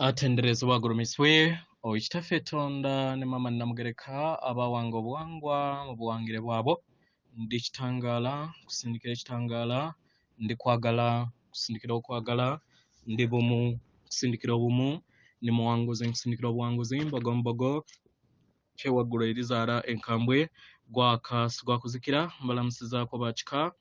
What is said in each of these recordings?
Atendereza wagurumiswe oikitafe tonda ne mama namugereka abawanga obuwangwa mu buwangire bwabo ndi kitangala kusindikira kitangala ndi kwagala kusindikira okwagala ndi bumu kusindikira obumu ni muwanguzi kusindikira obuwanguzi mbogombogo kyewaggulo erizara enkambwe gwakasi gwakuzikira mbalamusiza ko bachika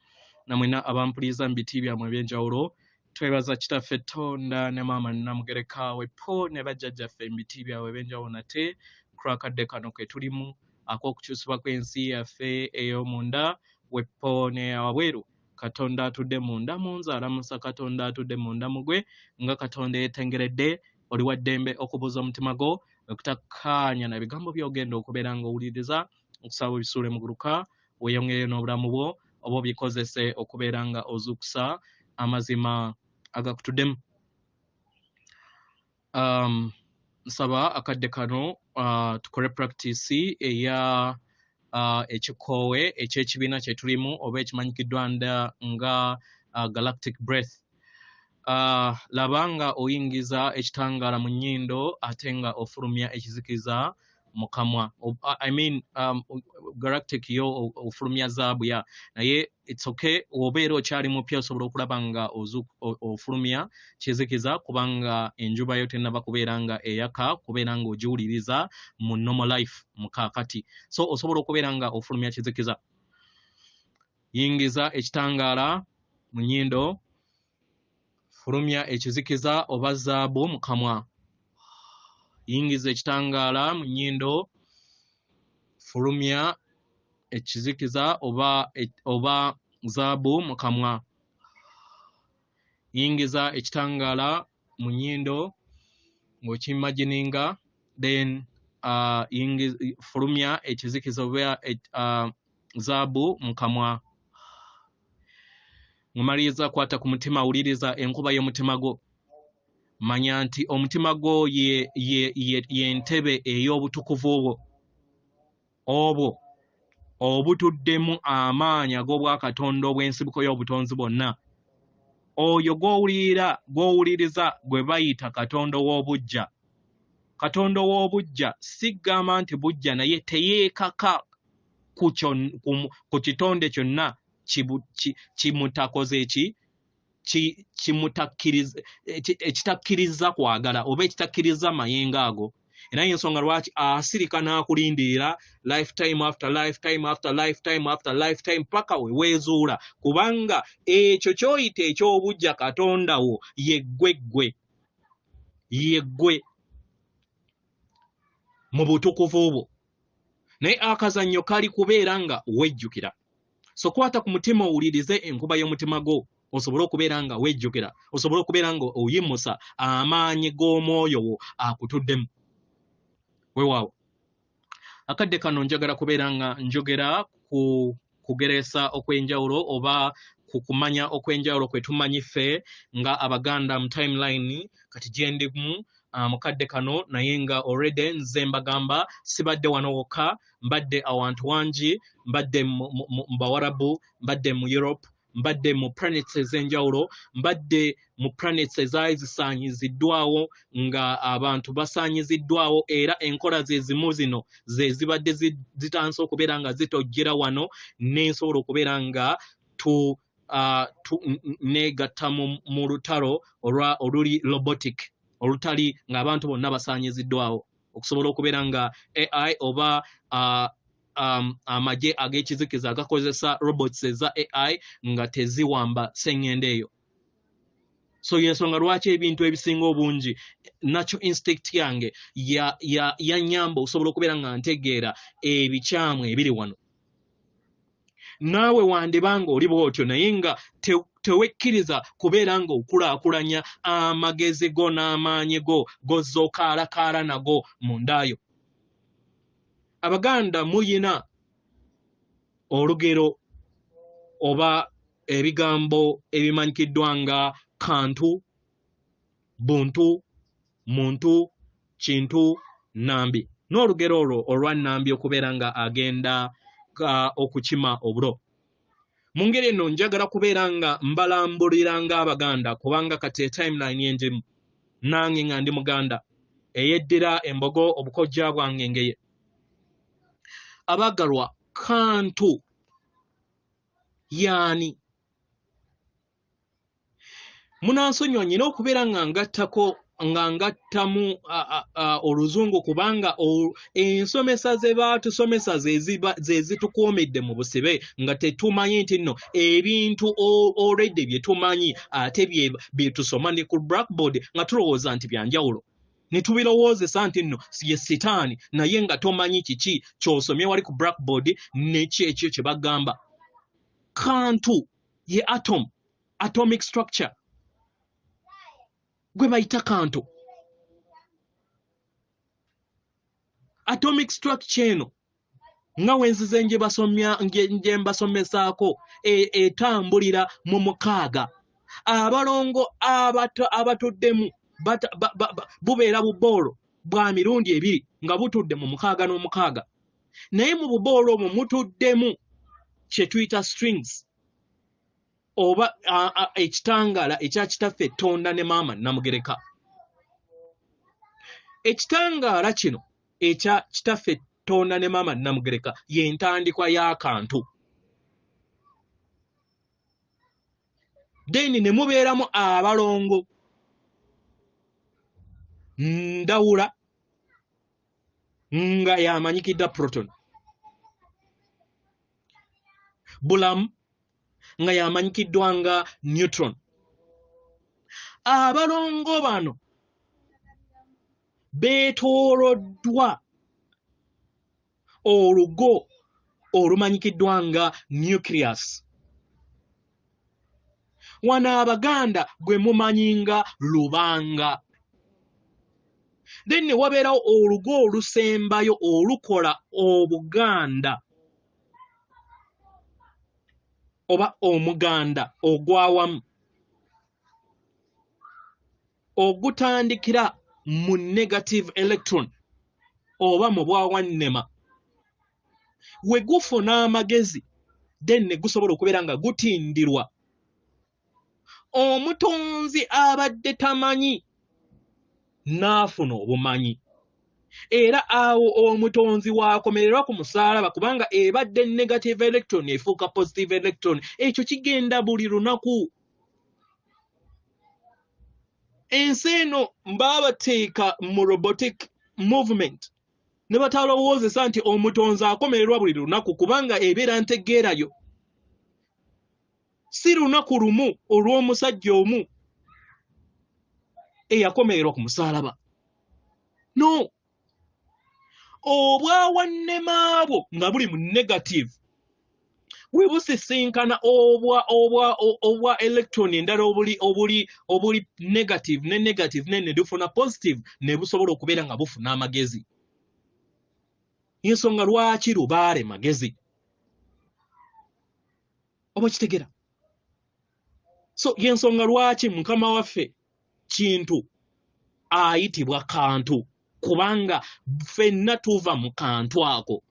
namwena abampuliza mbiti byamwe ebyenjawulo twebaza kitaffe tonda ne mama namugereka wepo ne bajjajjaffe embiti byabwe benjawulo nate kurakadde kano ke tulimu ak'okukyusibwa kw'ensi yaffe ey'omunda wepo ne wabweru katonda atudde munda munze alamusa katonda atudde munda mugwe nga katonda yetengeredde oli wa ddembe okubuuza omutima gwo okutakkaanya na bigambo by'ogenda okubeera ng'owuliriza okusaba ebisuule muguruka weeyongere n'obulamu bwo oba obikozese okubeera nga ozuukusa amazima agakutudemu. Nsaba akadde kano tukole practice eya ekikoowe eky'ekibiina kye tulimu oba ekimanyikiddwa nga galactic breath. Labanga oyingiza ekitangaala mu nnyindo ate nga ofulumya ekizikiza mu kamwa. Galactic yo ofulumya zaabu ya naye it's okay obeera okyali mupya osobola okulaba nga ofulumya kizikiza kubanga enjuba yo tennaba kubeera nga eyaka kubeera nga ogiwuliriza mu normal life mu kaakati, so osobola okubeera nga ofulumya kizikiza. Yingiza ekitangaala mu nnyindo, fulumya ekizikiza oba zaabu mu kamwa. Yingiza ekitangaala mu nnyindo, fulumya ekizikiza oba zaabu mu kamwa. Yingiza ekitangaala mu nnyindo ng'okimagininga, then fulumya ekizikiza oba zaabu mu kamwa. Ng'omaliriza kwata ku mutima, wuliriza enkuba y'omutima gwo. Manya nti omutima gwo ye ntebe ey'obutukuvu obwo obutuddemu amaanyi ag'obwakatonda obw'ensibuko y'obutonzi bwonna. Oyo gw'owuliriza gwe bayita katonda ow'obujja. Katonda ow'obujja sigamba nti bujja naye teyeekaka ku kitonde kyonna kimutakoze ekitakkiriza kwagala oba ekitakkiriza mayengo ago. Era y'ensonga lwaki asirika n'akulindirira lifetime after lifetime after lifetime after lifetime paka we weezuula, kubanga ekyo ky'oyita eky'obujja katonda wo ye ggwe mu butukuvu bwo, naye akazannyo kali kubeera nga wejjukira. So kwata ku mutima owulirize enkuba y'omutima gwo osobola okubeera nga wejjukira, osobola okubeera nga oyimusa amaanyi g'omwoyo wo akutuddemu. Weewaawo akadde kano njagala kubeera nga njogera ku kugeresa okwenjawulo oba ku kumanya okwenjawulo kwe tumanyi ffe nga Abaganda mu timeline kati gye ndimu mu kadde kano, naye nga already nze mbagamba sibadde wano wokka, mbadde awantu wangi, mbadde mu Bawarabu, mbadde mu Europe, mbadde mu planets ez'enjawulo, mbadde mu planets ezaali zisaanyiziddwawo nga abantu basaanyiziddwawo, era enkola ze zimu zino ze zibadde zitandise okubeera nga zitojjera wano, n'ensobola okubeera nga negatta mu lutalo oluli robotic, olutali ng'abantu bonna basaanyiziddwawo, okusobola okubeera nga AI oba amagye ag'ekizikiza agakozesa robots eza AI nga teziwamba sseŋŋendo eyo. So y'ensonga lwaki ebintu ebisinga obungi natural instinct yange yannyamba okusobola okubeera nga ntegeera ebikyamu ebiri wano. Naawe wandibanga oli bw'otyo naye nga tewekkiriza kubeera nga okulaakulanya amagezi go n'amaanyi go gozza okaalakaala nago mu ndaayo. Abaganda muyina olugero oba ebigambo ebimanyikiddwa nga Kantu, Buntu, Muntu, Kintu, Nambi. N'olugero olwo olwa Nambi okubeera nga agenda okukima obulo. Mu ngeri eno njagala kubeera nga mbalambulira ng'Abaganda kubanga kati timeline yenjimu. nange nga ndi muganda eyeddira embogo obukojja bwange ngeye. Abagalwa, Kantu yani munansonyiwa nnina okubeera nga ngattamu oluzungu kubanga ensomesa ze baatusomesa ze zitukuumidde mu busibe nga tetumanyi nti nno ebintu already bye tumanyi ate bye tusoma ne ku blackboard nga tulowooza nti bya njawulo. Ne tubirowoozesa nti nno ye sitaani naye nga tomanyi kiki ky'osomye wali ku blackboard n'eki ekyo kye bagamba. Kantu ye atomic structure gwe bayita Kantu. Atomic structure eno nga wenzize nje mbasomesaako etambulira mu 6. Abalongo abatuddemu bubeera buboolo bwa mirundi 2 nga butudde mu 6 n'omukaaga. Naye mu buboolo omwo mutuddemu kye tuyita strings oba ekitangaala ekya kitaffe Tonda ne maama Namugereka. Ekitangaala kino ekya kitaffe Tonda ne maama Namugereka y'entandikwa ya Kantu. Then ne mubeeramu abalongo Ndawula nga yamanyikidda Proton, Bulamu nga yamanyikiddwa nga Neutron. Abalongo bano beetooloddwa olugo olumanyikiddwa nga nucleus. Wano Abaganda gwe mumanyi nga lubanga. Then ne wabeerawo olugo olusembayo olukola Obuganda oba omuganda ogwawamu ogutandikira mu negative electron oba mu bwawannema we gufuna amagezi then ne gusobola okubeera nga gutindirwa omutonzi abadde tamanyi n'afuna obumanyi. Era awo omutonzi waakomererwa ku musaalaba kubanga ebadde negative electron efuuka positive electron. Ekyo kigenda buli lunaku. Ensi eno baabateeka mu robotic movement ne batalowoozesa nti omutonzi akomererwa buli lunaku kubanga ebeera ntegeerayo. Si lunaku lumu olw'omusajja omu eyakomererwa ku musaalaba. No. Obwawannema bwo nga buli mu negative we busisinkana obwa electron endala obuli negative ne negative ne dufuna positive ne busobola okubeera nga bufuna amagezi. Yensonga lwaki lubaale magezi oba kitegera. So yensonga lwaki mukama waffe Kintu ayitibwa Kantu kubanga ffenna tuva mu kantu ako.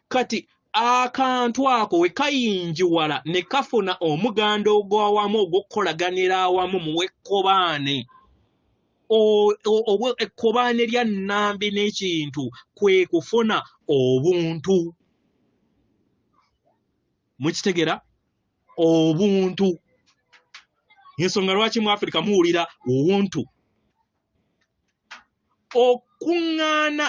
Kati akantu ako we kayinjiwala ne kafuna omuganda ogwawamu ogw'okukolaganira awamu mu wekkobaane. Ekkobaane lya Nambi n'Ekintu kwe kufuna obuntu. Mukitegera? Obuntu. Yensonga lwaki mu Africa muwulira obuntu.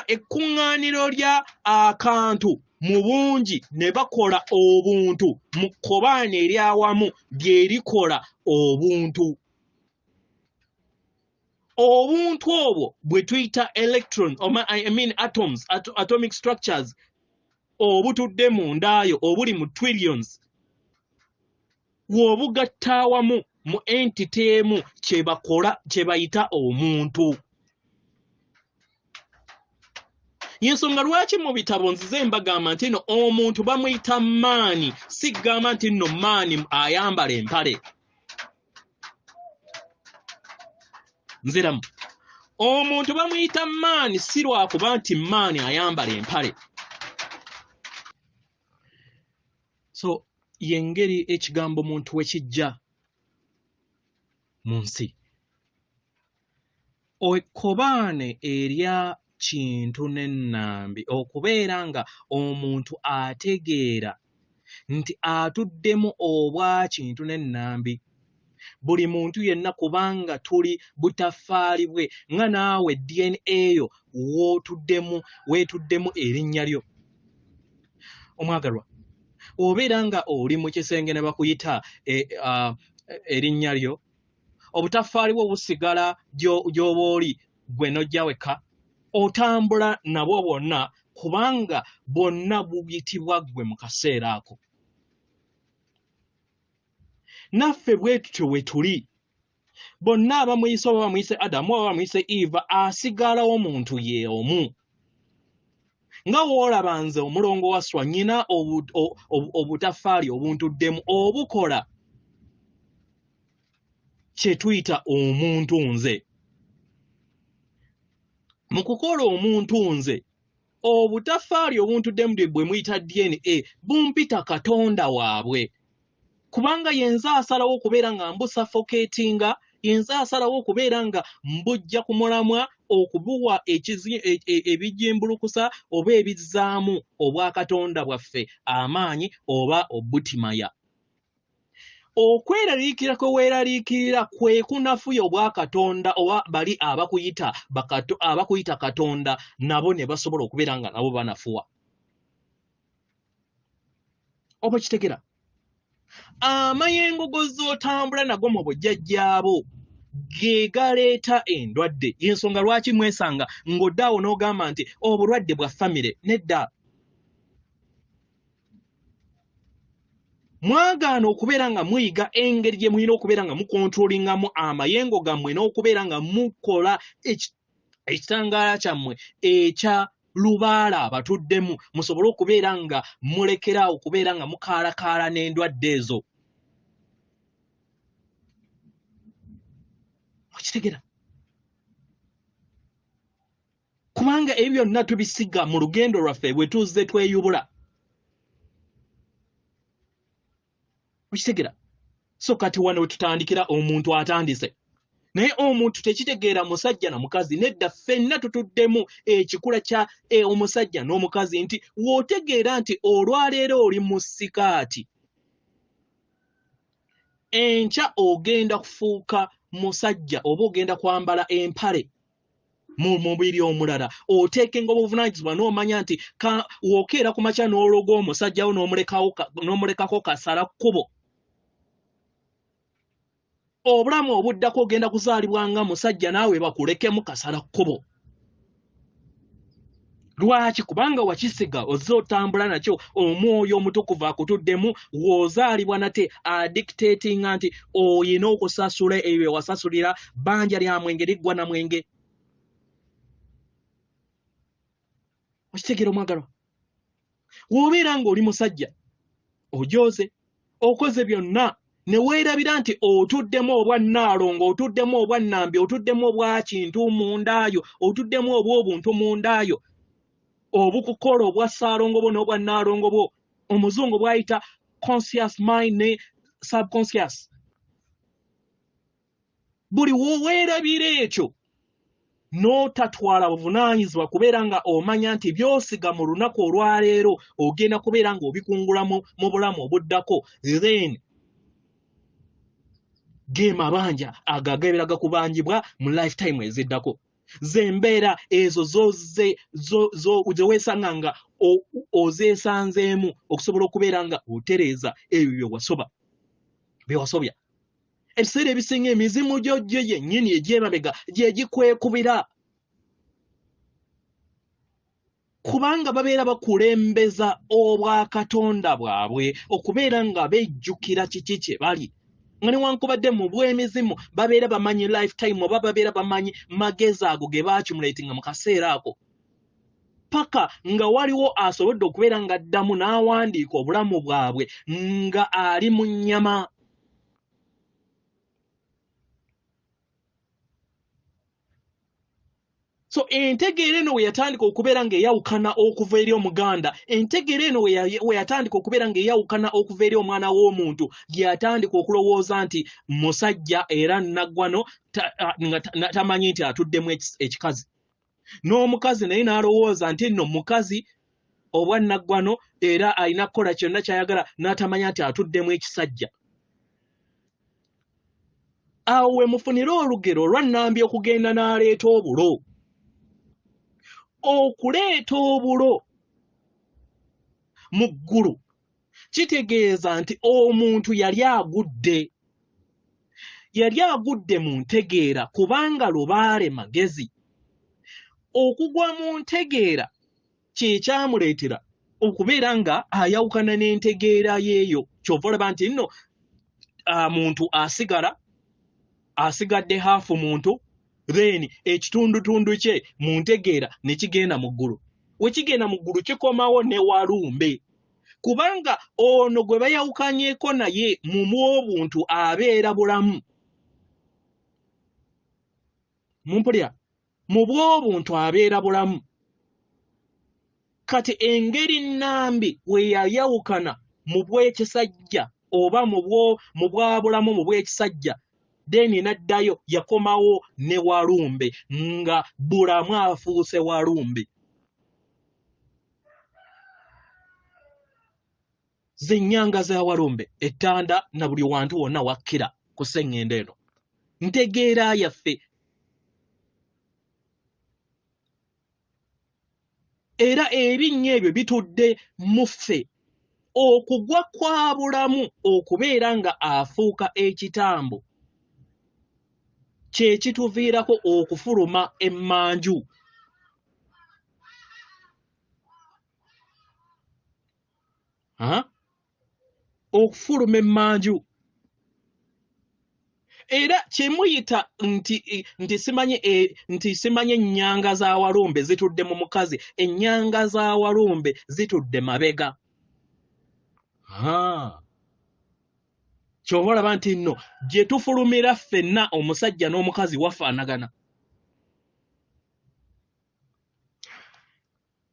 Ekkuŋŋaaniro lya akantu mu bungi ne bakola obuntu mu kkobaane eryawamu lye likola obuntu. Obuntu obwo bwe tuyita electron atoms, atomic structures obutudde mu ndaayo obuli mu trillions bw'obugatta awamu mu entity emu kye bayita omuntu. Yensonga lwaki mu bitabo nzize mbagamba nti nno omuntu bamuyita maani, si gamba nti nno maani ayambala empale. Nziramu. Omuntu bamuyita maani si lwakuba nti maani ayambala empale. So yengeri ekigambo muntu we kijja mu nsi. Ekkobaane erya Kintu ne Nambi okubeera nga omuntu ategeera nti atuddemu obwa Kintu ne Nambi. Buli muntu yenna kubanga tuli butaffaali bwe nga naawe DNA yo weetuddemu erinnya lyo. Omwagalwa, obeera nga oli mu kisenge ne bakuyita erinnya lyo, obutaffaali bwo busigala gy'oba oli gwe nojja weka, otambula nabwo bwonna kubanga bwonna buyitibwa ggwe mu kaseera ako. Naffe bwe tutyo we tuli. Bonna abamuyise oba bamuyise Adamu oba bamuyise Eva, asigalawo muntu ye omu. Nga woolaba nze Omulongo Wasswa nnyina obutaffaali obuntuddemu obukola kye tuyita omuntu nze. Mu kukola omuntu nze, obutaffaali obuntuddemu bwe muyita DNA bumpita Katonda waabwe. Kubanga yenze asalawo okubeera nga mbusuffocatinga, yenze asalawo okubeera nga mbujja ku mulamwa okubuwa ebijimbulukusa oba ebizzaamu obwa Katonda bwaffe amaanyi oba obutimaya. Okweraliikirira kwe weeraliikirira kwe kunafuya obwa Katonda oba bali abakuyita Katonda nabo ne basobola okubeera nga nabo banafuwa. Oba kitegera? Amayengo gozotambula nago mu bujjajjaabo ge galeeta endwadde. Y'ensonga lwaki mwesanga ng'oddaawo n'ogamba nti obulwadde bwa famire. Nedda. Mwagaana okubeera nga muyiga engeri gye mulina okubeera nga mukontrolingamu amayengo gammwe n'okubeera nga mukola ekitangaala kyammwe ekya lubaala abatuddemu, musobole okubeera nga mulekeraawo okubeera nga mukaalakaala n'endwadde ezo. Okitegera? Kubanga ebyo byonna tubisiga mu lugendo lwaffe bwe tuzze tweyubula. Okitegera? So kati wano we tutandikira omuntu atandise. Naye omuntu tekitegeera musajja na mukazi. Nedda, ffenna tutuddemu ekikula kya omusajja n'omukazi nti w'otegeera nti olwaleero oli mu sikaati, enkya ogenda kufuuka musajja oba ogenda kwambala empale mu mubiri omulala, oteekenga obuvunaanyizibwa n'omanya nti w'okeera ku makya n'ologa omusajjawo n'omulekako kasala kkubo. Obulamu obuddako ogenda kuzaalibwa nga musajja naawe bakulekemu kasala kkubo. Lwaki? Kubanga wakisiga ozze otambula nakyo, omwoyo omutukuvu akutuddemu, w'ozaalibwa nate addictatinga nti oyina okusasula ebyo wasasulira, bbanja lya mwenge liggwa na mwenge. Okitegeera omwagalwa? W'obeera ng'oli musajja, ojoze, okoze byonna, ne weerabira nti otuddemu obwa NNYO, otuddemu obwa Nambi, otuddemu obwa Kintu mundaayo, otuddemu obw'obuntu mundaayo, obukukola obwa SALONGO bwo n'obwa NNYO bwo, omuzungu bw'ayita conscious mind ne subconscious. Buli weerabira ekyo n'otatwala buvunaanyizibwa kubeera nga omanya nti by'osiga mu lunaku olwaleero ogenda kubeera nga obikungula mu bulamu obuddako, then ge mabanja agageebera gakubanjibwa mu lifetime eziddako. Ze mbeera ezo ze weesanga nga ozeesanzeemu okusobola okubeera nga otereeza ebyo bye wasobya. Ebiseera ebisinga emizimu gy'ojjo yennyini egy'emabega gye gikwekubira. Kubanga babeera bakulembeza obwa Katonda bwabwe okubeera nga bejjukira kiki kye bali. Nga newankubadde mu bw'emizimu babeera bamanyi lifetime oba babeera bamanyi magezi ago ge baakimulatinga mu kaseera ako. Paka nga waliwo asobodde okubeera nga addamu n'awandiika obulamu bwabwe nga ali mu nnyama. So entegeera eno we yatandika okubeera ng'eyawukana okuva eri omuganda, entegeera eno we yatandika okubeera ng'eyawukana okuva eri omwana w'omuntu, yatandika okulowooza nti musajja era naggwano tamanyi nti atuddemu ekikazi. N'omukazi naye n'alowooza nti nno mukazi obwa naggwano era alina kukola kyonna ky'ayagala n'atamanya nti atuddemu ekisajja. Awo we mufunira olugero olwa Nambi okugenda n'aleeta obulo. Okuleeta obulo mu ggulu kitegeeza nti omuntu yali agudde mu ntegeera kubanga lubaale magezi. Okugwa mu ntegeera kye kyamuleetera okubeera nga ayawukana n'entegeera yeeyo. Kyova olaba nti nno muntu asigadde haafu muntu, then ekitundutundu kye mu ntegeera ne kigenda mu ggulu. We kigenda mu ggulu kikomawo ne walumbe, kubanga ono gwe bayawukanyeeko naye mu obuntu abeera bulamu. Mumpulya, mu bw'obuntu abeera bulamu. Kati engeri Nambi we yayawukana mu bw'ekisajja oba mu bwabulamu mu bw'ekisajja, deni naddayo yakomawo ne walumbe nga bulamu afuuse walumbe. Zennyanga za walumbe ettanda na buli wantu wonna wakkira ku sseŋŋendo eno. Ntegeera yaffe. Era ebinnya ebyo bitudde mu ffe. Okugwa kwa bulamu okubeera nga afuuka ekitambo kye kituviirako okufuluma emmanju. Okufuluma emmanju. Era kye muyita nti simanyi ennyanga za walumbe zitudde mu mukazi, ennyanga za walumbe zitudde mabega. Kyova olaba nti nno gye tufulumira ffenna omusajja n'omukazi wafaanagana.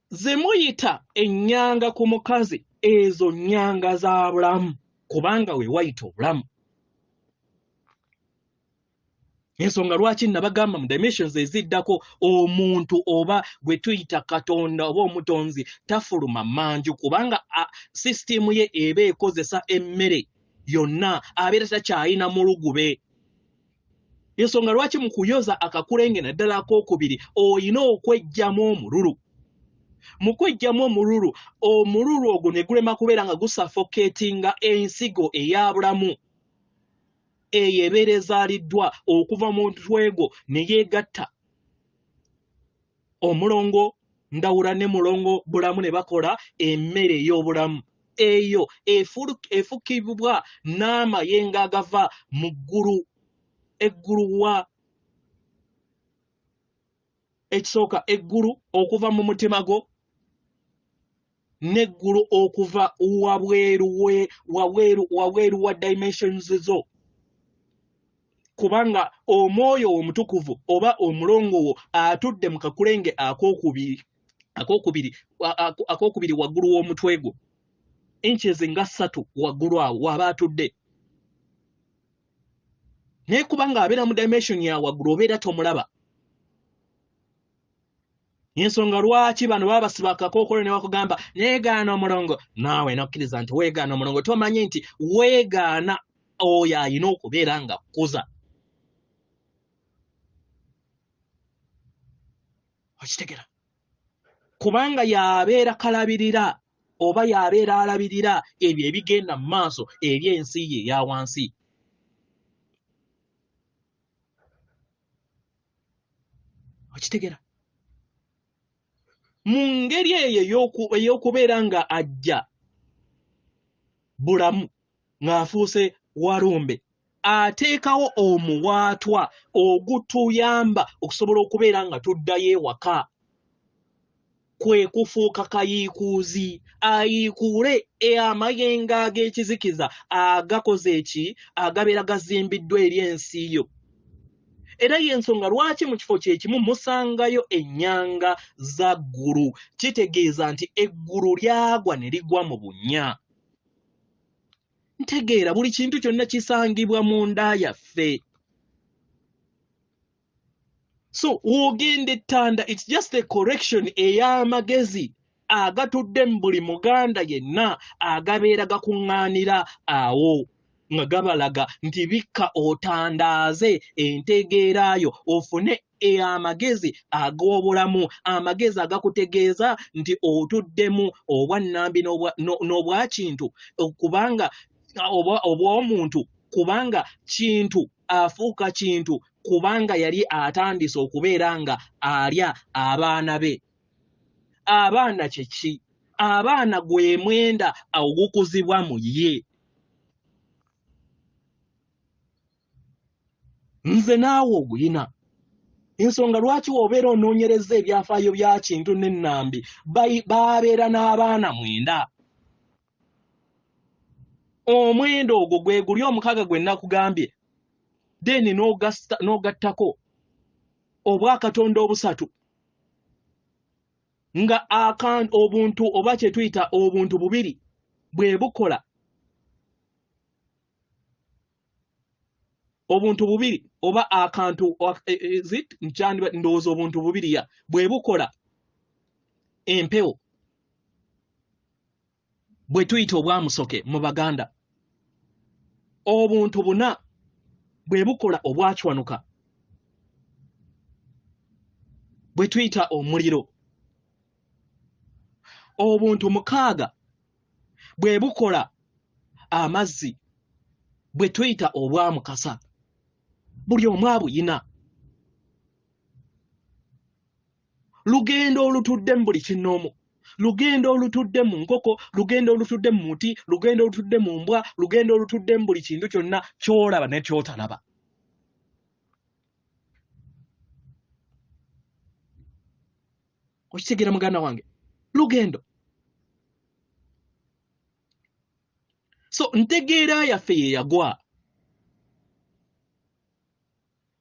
Ze muyita ennyanga ku mukazi, ezo nnyanga za bulamu kubanga we wayita obulamu. Ensonga lwaki nabagamba mu dimensions eziddako omuntu oba gwe tuyita Katonda oba omutonzi tafuluma manju kubanga sisitimu ye eba ekozesa emmere yonna, abeera takyayina mulugube. Ensonga lwaki mu kuyoza akakulenge naddala ak'okubiri oyina okwejjamu omululu. Mu kwejjamu omululu ogwo ne gulema kubeera nga gusafoketinga ensigo eya bulamu eyo ebeera ezaaliddwa okuva mu ntwego ne yeegatta. Omulongo ndawula ne mulongo bulamu ne bakola emmere ey'obulamu. Eyo efukibwa n'amayengo agava mu ggulu. Eggulu wa ekisooka eggulu okuva mu mutima gwo n'eggulu okuva wabweru wa dimensions zo. Kubanga omwoyo omutukuvu oba omulongo wo atudde mu kakulenge akokubiri waggulu w'omutwe gwo, inches nga 3 waggulu awo waba atudde. Naye kubanga abeera mu dimension ya waggulu obeera tomulaba. Ensonga lwaki bano baba basiba akakookolo ne bakugamba neegaana omulongo. Naawe nokkiriza nti weegaana omulongo, tomanyi nti weegaana oyo ayina okubeera nga kuza. Okitegera? Kubanga yabeera kalabirira oba yabeera alabirira ebyo ebigenda mu maaso eri ensi ye eya wansi. Okitegera? Mu ngeri eyo ey'okubeera nga ajja bulamu ng'afuuse walumbe, ateekawo omuwaatwa ogutuyamba okusobola okubeera nga tuddayo ewaka. Kwe kufuuka kayiikuuzi, ayiikuule amayengo ag'ekizikiza agakoze eki agabeera gazimbiddwa eri ensi yo. era y'ensonga lwaki mu kifo kye kimu musangayo ennyanga za ggulu kitegeeza nti eggulu lyagwa ne ligwa mu bunnya. Ntegeera buli kintu kyonna kisangibwa mu nda yaffe. So wogende ttanda, it's just a correction ey'amagezi agatudde mu buli Muganda yenna agabeera gakuŋŋaanira awo nga gabalaga nti bikka otandaaze entegeerayo ofune amagezi ag'obulamu, amagezi agakutegeeza nti otuddemu obwannambi n'obwa Kintu kubanga obw'omuntu kubanga Kintu afuuka Kintu kubanga yali atandise okubeera nga alya abaana be. Abaana kye ki? Abaana gwe mwenda ogukuzibwa mu ye. Nze naawe ogulina. Ensonga lwaki wobeera onoonyereza ebyafaayo bya Kintu ne Nambi baabeera n'abaana 9. Omwenda ogwo gwe guli 6 gwe nakugambye. Then n'ogattako obwa Katonda obusatu nga obuntu oba kye tuyita obuntu bubiri bwe bukola. Obuntu bubiri oba akantu ndowooza obuntu bubiri ya bwe bukola empewo bwe tuyita obwamusoke mu Baganda. Obuntu 4 bwe bukola obwakiwanuka bwe tuyita omuliro. Obuntu 6 bwe bukola amazzi bwe tuyita obwamukasa. Buli omu abuyina. Lugendo olutudde mu buli kinoomu, lugendo olutudde mu nkoko, lugendo olutudde mu muti, lugendo olutudde mu mbwa, lugendo olutudde mu buli kintu kyonna ky'olaba ne ky'otalaba. Okitegeera muganda wange? Lugendo. So ntegeera yaffe ye yagwa.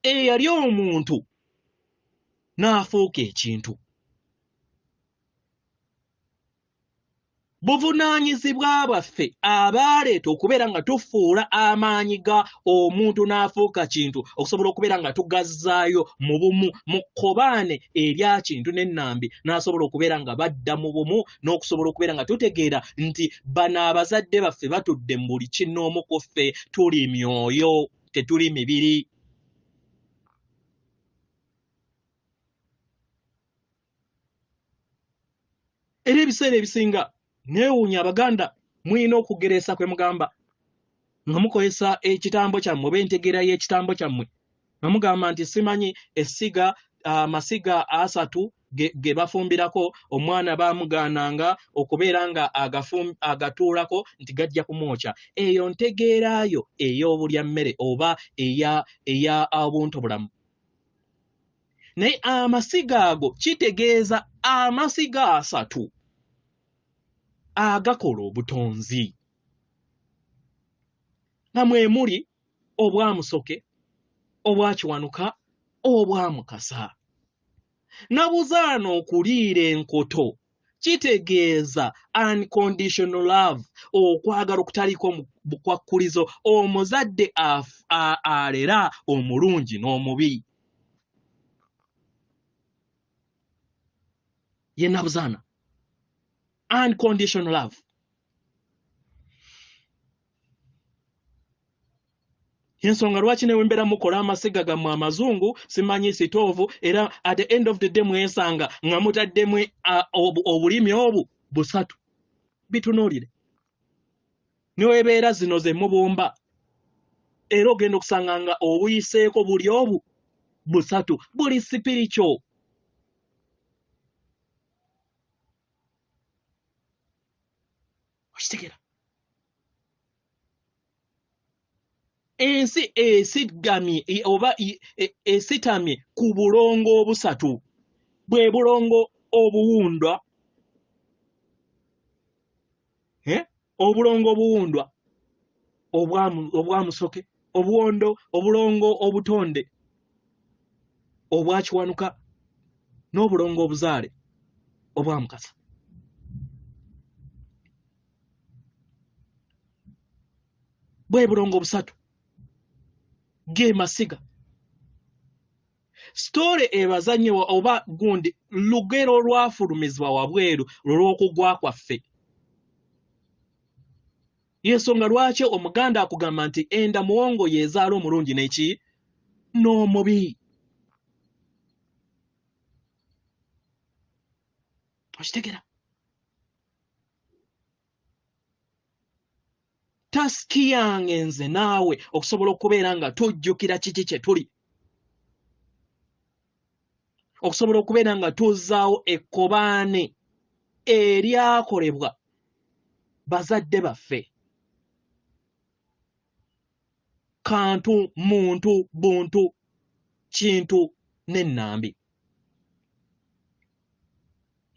Eyali omuntu n'afuuka ekintu. Buvunaanyizibwa bwaffe abaaleeta okubeera nga tufuula amaanyi ga omuntu n'afuuka Kintu okusobola okubeera nga tugazzaayo mu bumu mu kkobaane erya Kintu ne Nambi n'asobola okubeera nga badda mu bumu n'okusobola okubeera nga tutegeera nti bano abazadde baffe batudde mu buli kinoomu ku ffe tuli myoyo tetuli mibiri. Era ebiseera ebisinga neewuunya Abaganda mulina okugeresa kwe mugamba nga mukozesa ekitambo kyammwe oba entegeera y'ekitambo kyammwe nga mugamba nti simanyi essiga amasiga 3 ge bafumbirako omwana baamugaananga okubeera nga agatuulako nti gajja kumwokya. Eyo ntegeerayo ey'obulya mmere oba eya obuntu bulamu. Naye amasiga ago kitegeeza amasiga 3 agakola obutonzi. Nga mwe muli obwamusoke, obwakiwanuka, obwamukasa. Nabuzaana okuliira enkoto kitegeeza unconditional love, okwagala okutaliko bukwakkulizo, omuzadde alera omulungi n'omubi. Ye nabuzaana. Unconditional love. Ensonga lwaki newe mbeera mukola amasiga gammwe amazungu simanyi sitoovu era at the end of the day mwesanga nga mutaddemu obulimi obu 3 bitunuulire. Neweebeera zino ze mubumba era ogenda okusanga nga obuyiseeko buli obu 3 buli spiritual. Okitegera? Ensi esigamye oba esitamye ku bulongo obusatu bwe bulongo obuwundwa obulongo obuwundwa obwamusoke obulongo obutonde obwakiwanuka n'obulongo obuzaale obwa Mukasa. Bwe bulongo busatu ge masiga. Story ebazanye oba gundi lugero lwafulumizibwa wabweru lw'okugwa kwaffe. Yensonga lwaki omuganda akugamba nti enda muwongo yeezaala omulungi n'eki n'omubi. Okitegera? Tasiki yange nze naawe okusobola okubeera nga tujjukira kiki kye tuli. Okusobola okubeera nga tuzzaawo ekkobaane eryakolebwa bazadde baffe. Kantu, Muntu, Buntu, Kintu ne Nambi.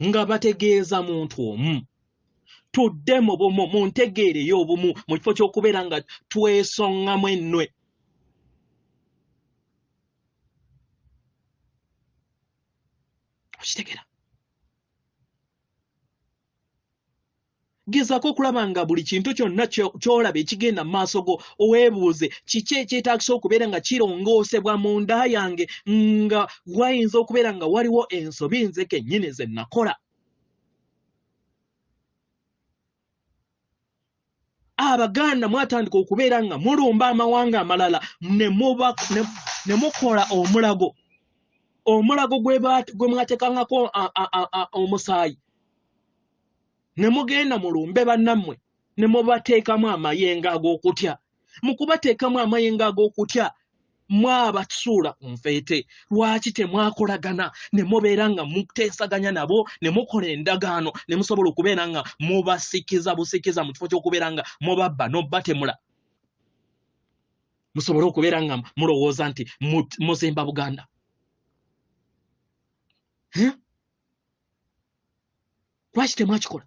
Nga bategeeza muntu omu. Tudde mu bumu, muntegeereyo obumu mu kifo ky'okubeera nga twesongamu ennwe. Okitegera? Gezaako okulaba nga buli kintu kyonna ky'olaba ekigenda mu maaso go oweebuuze kiki ekyetaagisa okubeera nga kirongoosebwa mu nda yange nga wayinza okubeera nga waliwo ensobi nze kennyini ze nakola. Abaganda mwatandika okubeera nga mulumba amawanga amalala ne mukola omulago. Omulago gwe mwatekangako omusaayi. Ne mugenda mulumbe bannammwe ne mubateekamu amayengo ag'okutya. Mu kubateekamu amayengo ag'okutya mwabatusuula ku nfeete. Lwaki temwakolagana ne mubeera nga muteesaganya nabo ne mukola endagaano ne musobola okubeera nga mubasikiza busikiza mu kifo ky'okubeera nga mubabba n'obbatemula. Musobole okubeera nga mulowooza nti muzimba Buganda. Lwaki temwakikola?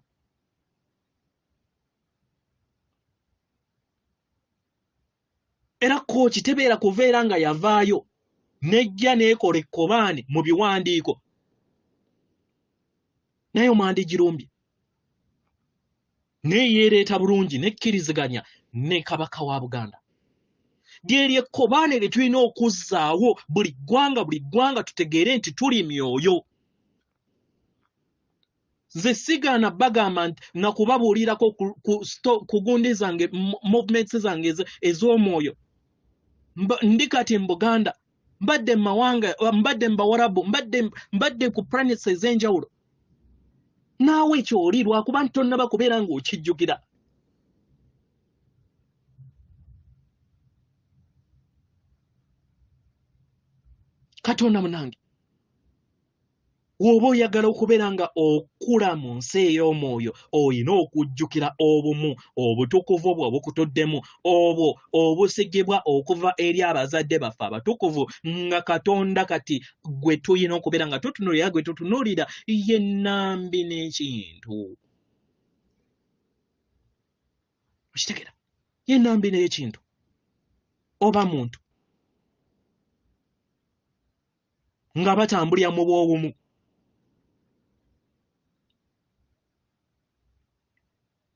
Era kooki tebeera kuveera nga yavaayo nejja neekola ekkobaane mu biwandiiko. Naye omwandi girumbye. Neyeereeta bulungi nekkiriziganya ne Kabaka wa Buganda. Lyeryo ekkobaane lye tulina okuzzaawo buli ggwanga tutegeere nti tuli myoyo. Nze sigaana bagamba nti nakubabuulirako ku gundi zange movements zange ez'omwoyo. Ndi kati mu Buganda, mbadde mu mawanga, mbadde mu Bawarabu, mbadde ku planets ez'enjawulo. Naawe ky'oli lwakuba nti tonnaba kubeera ng'okijjukira. Katonda munange, woba oyagala okubeera nga okula mu nsi ey'omwoyo olina okujjukira obumu obutukuvu obwo obukutuddemu obwo obusigibwa okuva eri abazadde baffe abatukuvu nga Katonda kati gwe tulina okubeera nga tutunuulira gwe tutunuulira ye Nambi n'Ekintu. Okitegera? Ye Nambi n'Ekintu oba Muntu nga batambulira mu bw'obumu.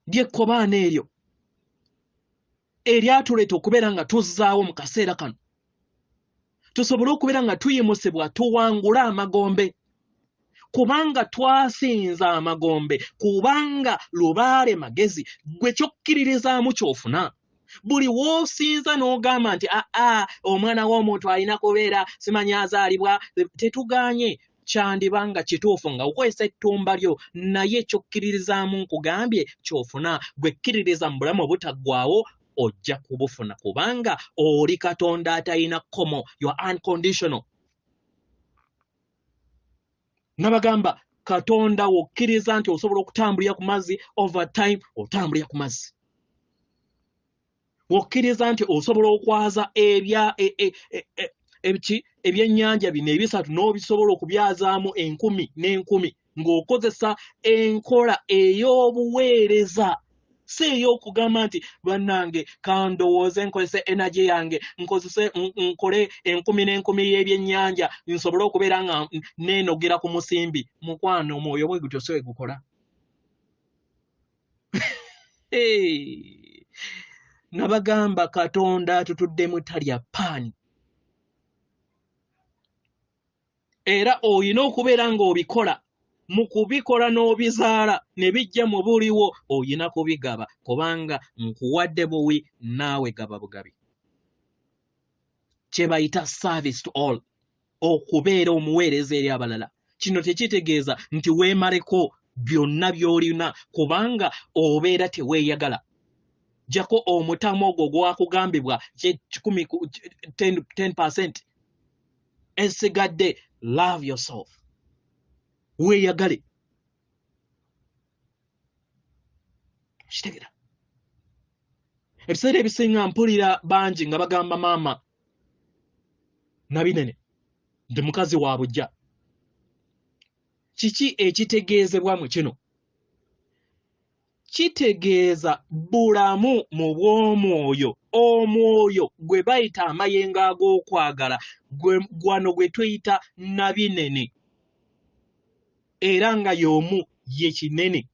Lyekkobaane eryo eryatuleeta okubeera nga tuzzaawo mu kaseera kano tusobole okubeera nga tuyimusibwa tuwangula amagombe kubanga twasinza amagombe kubanga lubaale magezi gwe kyokkiririzaamu kyofuna. Buli w'osinza n'ogamba nti omwana w'omuntu alina kubeera simanyi azaalibwa, tetuganye kyandibanga kituufu nga ukwesa ettumba lyo naye kyokkiririzaamu nkugambye kyofuna. Gwe kkiririza mu bulamu obutaggwaawo ojja kubufuna kubanga oli Katonda atalina kkomo, you are unconditional. Nabagamba Katonda wokkiriza nti osobola okutambulira ku mazzi over time otambulira ku mazzi. Wokkiriza nti osobola okwaza ebyennyanja bino ebisatu n'obisobola okubyazaamu 10,000 n'enkumi ng'okozesa enkola ey'obuweereza si ey'okugamba nti bannange kandowooze nkozese energy yange nkozese nkole 10,000 y'ebyennyanja nsobole okubeera nga neenogera ku musimbi. Mukwano omwoyo bwe gutyo si we gukola. Nabagamba Katonda tutuddemu talya paani. Era oyina okubeera ng'obikola. Mu kubikola n'obizaala ne bijja mu buliwo oyina kubigaba kubanga nkuwadde buwi naawe gaba bugabi. Kye bayita service to all, okubeera omuweereza eri abalala. Kino tekitegeeza nti weemaleko byonna by'olina kubanga obeera teweeyagala. Jako omutamu ogwo gwakugambibwa 10%. Esigadde love yourself. Weeyagale. Kitegera. Ebiseera ebisinga mpulira bangi nga bagamba maama nabinene ndi mukazi wa bujja. Kiki ekitegeezebwa mu kino? Kitegeeza bulamu mu bw'omwoyo. Omwoyo gwe bayita amayengo ag'okwagala gwano gwe tuyita nabinene. Era nga y'omu ye kinene.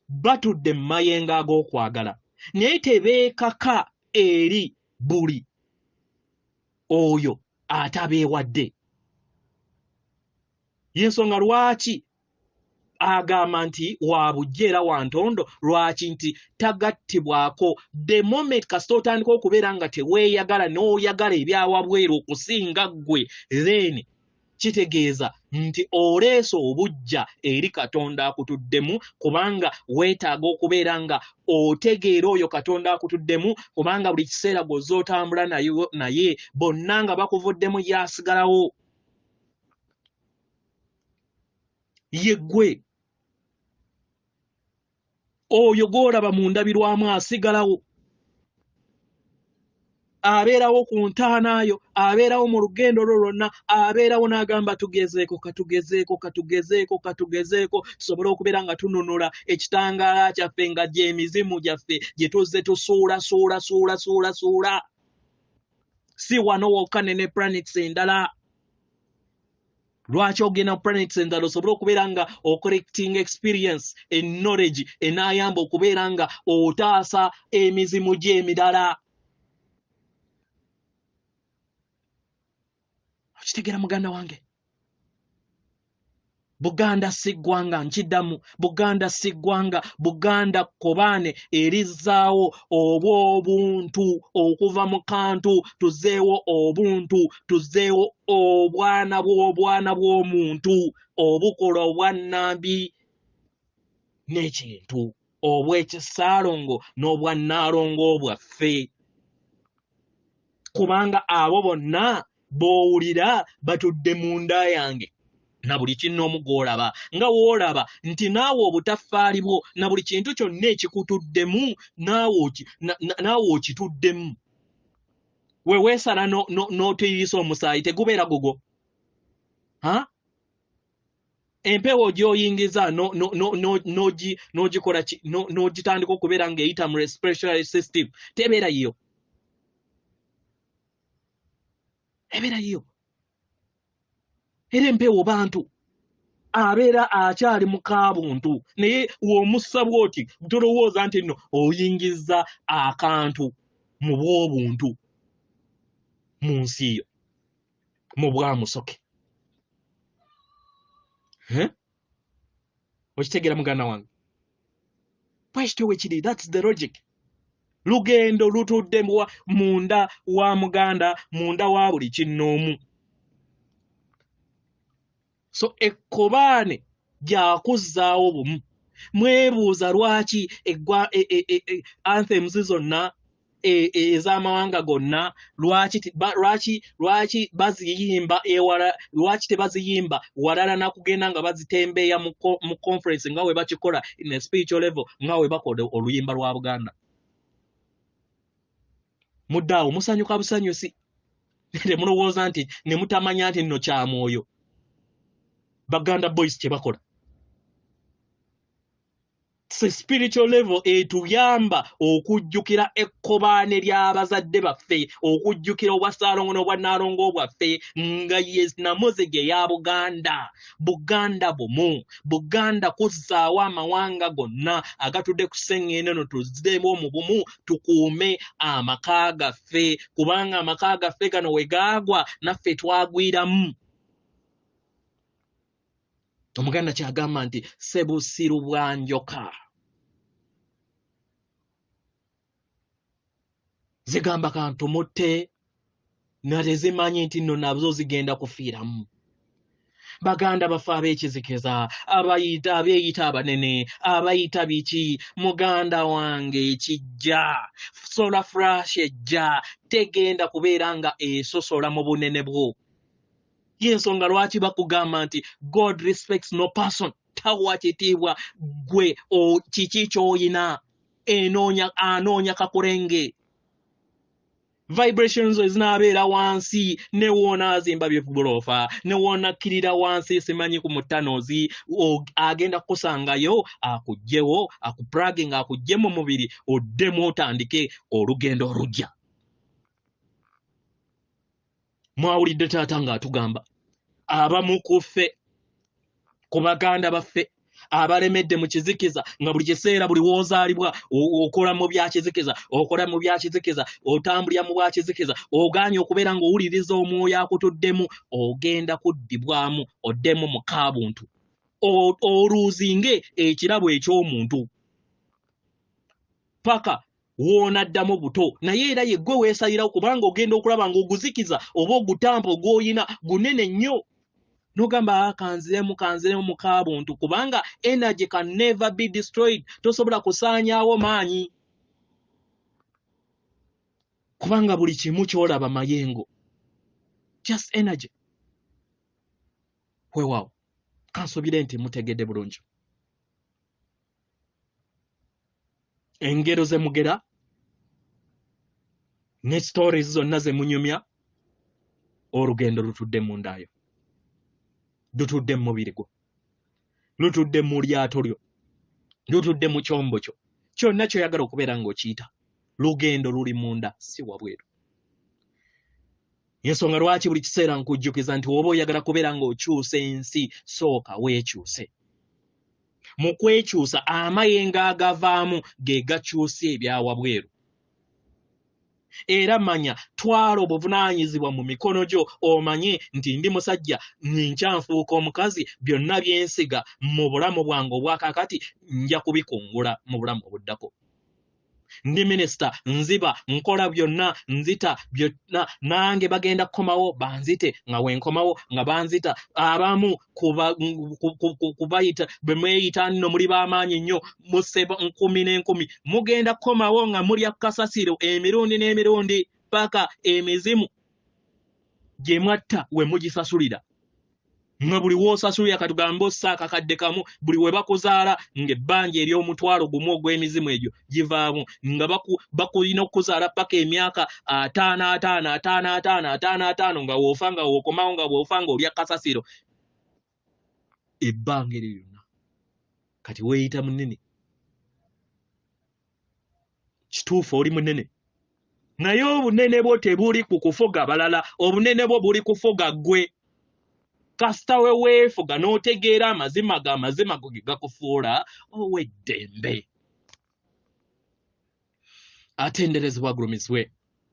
Batudde mu mayengo ag'okwagala naye tebeekaka eri buli oyo atabeewadde. Y'ensonga lwaki agamba nti wa bujja era wa ntondo, lwaki nti tagattibwako. The moment kasita otandika okubeera nga teweeyagala n'oyagala ebyawabweru okusinga ggwe, then kitegeeza nti oleese obujja eri Katonda akutuddemu kubanga weetaaga okubeera nga otegeera oyo Katonda akutuddemu kubanga buli kiseera gw'ozze otambula naye bonna nga bakuvuddemu yasigalawo. Ye ggwe oyo gw'olaba mu ndabirwamu asigalawo. Abeerawo ku ntaanaayo, abeerawo mu lugendo lwo lwonna, abeerawo n'agamba tugezeeko tusobole okubeera nga tununula ekitangaala kyaffe nga gy'emizimu gyaffe gye tuzze tusuula. Si wano wokka ne planets endala. Lwaki ogenda ku planets endala osobole okubeera nga collecting experience and knowledge enaayamba okubeera nga otaasa emizimu gy'emirala. Kitegera muganda wange. Buganda si ggwanga, nkiddamu. Buganda si ggwanga. Buganda kkobaane erizzaawo obw'obuntu okuva mu Kantu tuzeewo obuntu, tuzeewo obwana bw'omuntu, obukola obwa Nambi n'ekintu, obw'ekisalongo n'obwa NALONGO bwaffe. Kubanga abo bonna b'owulira batudde mu nda yange na buli kinoomu gw'olaba nga w'olaba nti naawe obutaffaali bwo na buli kintu kyonna ekikutuddemu naawe okituddemu. We weesala n'otiisa omusaayi tegubeera gugwo. Empewo gy'oyingiza n'ogikola n'ogitandika okubeera ng'eyita mu respiratory system tebeera yiyo. Ebeera yiyo. Era empewo bantu abeera akyali mu kabuntu naye w'omussa bw'oti tolowooza nti nno oyingiza akantu mu bw'obuntu mu nsi yo mu bwamusoke. Okitegeera muganda wange? Bwekityo we kiri. That's the logic. Lugendo lutudde munda wa muganda, munda wa buli kinnoomu. So ekkobaane gyakuzzaawo bumu. Mwebuuza lwaki anthems zonna ez'amawanga gonna lwaki baziyimba ewala, lwaki tebaziyimba walala nakugenda nga bazitembeeya mu conference nga we bakikola in a spiritual level nga we bakola oluyimba lwa Buganda. Muddaawo musanyuka busanyusi temulowooza nti ne mutamanya nti nno kya mwoyo. Baganda boys kye bakola. spiritual level etuyamba okujjukira ekkobaane ly'abazadde baffe, okujjukira obwasalongo n'obwanalongo bwaffe nga ye namuzege ya Buganda. Buganda bumu, Buganda kuzzaawo amawanga gonna agatudde ku sseŋŋendo eno, tuzzemu mu bumu tukuume amaka gaffe, kubanga amaka gaffe gano we gaagwa naffe twagwiramu. Omuganda kyagamba nti Sebusiru bwa njoka zigamba Kantu mutte nga tezimanyi nti nno nazo zigenda kufiiramu. Baganda baffe ab'ekizikeza, abeeyita abanene, abayita biki, muganda wange ekijja, solar flash ejja, tegenda kubeera nga esosola mu bunene bwo. Y'ensonga lwaki bakugamba nti God respects no person. Tawa kitiibwa gwe kiki ky'oyina, anoonya kakulenge. Vibrations ezinaabeera wansi, ne woona azimba byebuloofa, ne woona akkirira wansi simanyi ku mutanozi, agenda kukusangayo akuggyewo, akuplage nga akuggye mu mubiri, oddemu otandike olugendo olujja. Mwawulidde taata ng'atugamba abamu ku ffe, ku baganda baffe abalemedde mu kizikiza, nga buli kiseera buli woozaalibwa okola mu bya kizikiza, okola mu bya kizikiza, otambulira mu bwa kizikiza, ogaanye okubeera ng'owuliriza omwoyo akutuddemu, ogenda kuddibwamu oddemu mu kabuntu, oluuzinge ekirabo eky'omuntu paka woonaddamu buto. Naye era ye gwe weesalirawo, kubanga ogenda okulaba ng'oguzikiza oba ogutampa ogw'oyina gunene nnyo. Nogamba kanziremu mu kabuntu, kubanga energy can never be destroyed. Tosobola kusaanyaawo maanyi, kubanga buli kimu ky'olaba mayengo, just energy. Weewaawo kansobire nti mutegedde bulungi. Engero ze mugera ne stories zonna ze munyumya, olugendo lutudde mu ndaayo, lutudde mu mubiri gwo, lutudde mu lyato lyo, lutudde mu kyombo kyo, kyonna kyoyagala okubeera ng'okiyita, lugendo luli munda, si wabweru. Y'ensonga lwaki buli kiseera nkujjukiza nti oba oyagala kubeera ng'okyusa ensi, sooka weekyuse. Mu kwekyusa amayengo agavaamu ge gakyusa ebya wabweru. Era manya, twala obuvunaanyizibwa mu mikono gyo, omanye nti ndi musajja, nkyanfuuka omukazi, byonna byensiga mu bulamu bwange obwakakati nja kubikungula mu bulamu obuddako. Ndi minisita, nziba, nkola byonna, nzita byonna, nange bagenda kukomawo banzite, nga wenkomawo nga banzita. Abamu kubayita bwe mweyita nno muli b'amaanyi nnyo, museba 10 n'enkumi, mugenda kukomawo nga mulya kasasiro emirundi n'emirundi paka emizimu gye mwatta we mugisasulira. Nga buli woosasulira katugambe ossa akakadde kamu, buli we bakuzaala ng'ebbanja ery'omutwalo gumu ogw'emizimu egyo givaamu, nga bakulina okukuzaala paka emyaka 55 nga woofa nga wookomawo nga woofa nga olya kasasiro. Ebbanga eryo lyonna kati weeyita munene, kituufu oli munene, naye obunene bwo tebuli ku kufuga balala, obunene bwo buli kufuga ggwe. Kasita we weefuga n'otegeera amazima go ge gakufuula, ow'eddembe. Atenderezebwa agulumizibwe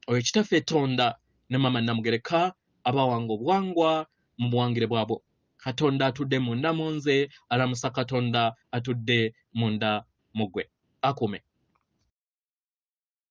oyo kitaffe Katonda ne mama Namugereka abawanga obuwangwa mu buwangire bwabo. Katonda atudde munda mu nze, alamusa Katonda atudde munda mu ggwe. Akume.